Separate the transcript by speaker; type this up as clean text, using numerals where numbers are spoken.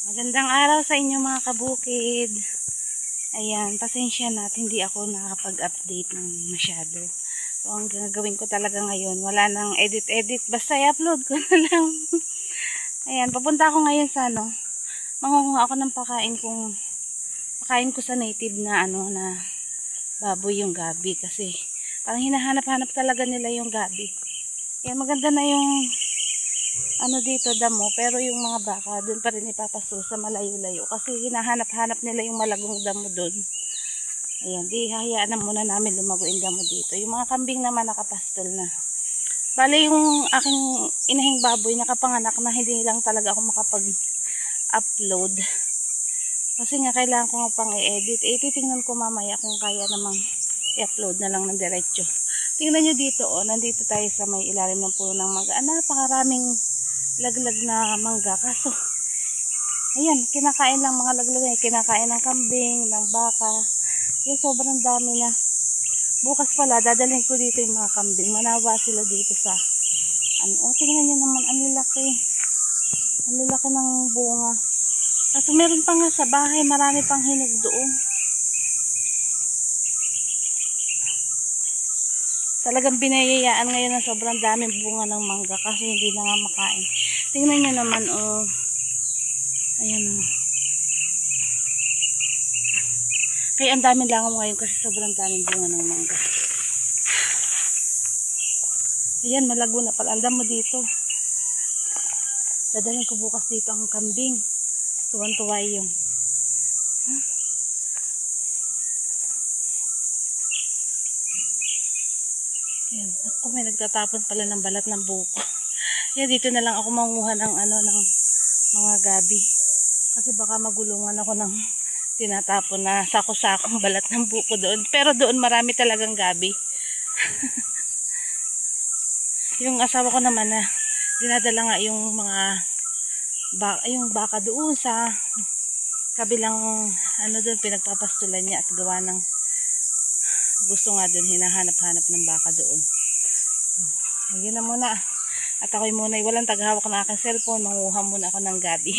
Speaker 1: Magandang araw sa inyo mga kabukid. Ayan, pasensya na at hindi ako nakakapag-update ng masyado. So, ang gagawin ko talaga ngayon, wala nang edit-edit. Basta i-upload ko na lang. Ayan, papunta ako ngayon sa mangunguha ako ng pakain ko sa native na na baboy yung gabi. Kasi parang hinahanap-hanap talaga nila yung gabi. Ayan, maganda na yung dito damo, pero yung mga baka doon pa rin ipapaso sa malayo-layo kasi hinahanap-hanap nila yung malagong damo doon. Ayan, di hahayaan na muna namin lumago yung damo dito. Yung mga kambing naman nakapastol na. Bale yung aking inahing baboy nakapanganak na, hindi lang talaga ako makapag-upload kasi nga kailangan ko nga pang i-edit. Titingnan ko mamaya kung kaya namang i-upload na lang ng diretso. Tingnan nyo dito, nandito tayo sa may ilalim ng puno ng mangga. Napakaraming laglag na mangga. Kaso, ayan, kinakain lang mga laglag. Kinakain ng kambing, ng baka. Yan, sobrang dami na. Bukas pala, dadalhin ko dito yung mga kambing. Manawa sila dito sa, tingnan nyo naman, ang lalaki. Ang lalaki ng bunga. Kaso meron pa nga sa bahay, marami pang hinog doon. Talagang binayayaan ngayon ng sobrang daming bunga ng mangga kasi hindi na nga makain. Tingnan nyo naman, ayan Kaya ang daming langaw ngayon kasi sobrang daming bunga ng mangga. Ayan, malago na pala. Andam mo dito. Dadalhin ko bukas dito ang kambing. Tuwan-tuwa yung. Ayan, ako may nagtatapon pala ng balat ng buko. Kaya dito na lang ako manguha ng ng mga gabi. Kasi baka magulungan ako ng tinatapon na sako-sakong balat ng buko doon. Pero doon marami talagang gabi. Yung asawa ko naman na dinadala nga yung yung baka doon sa kabilang doon pinagpapastulan niya at gawa ng gusto nga doon, hinahanap-hanap ng baka doon. Ayun na muna. At ako'y muna, walang taghawak ng aking cellphone. Manguha muna ako ng gabi.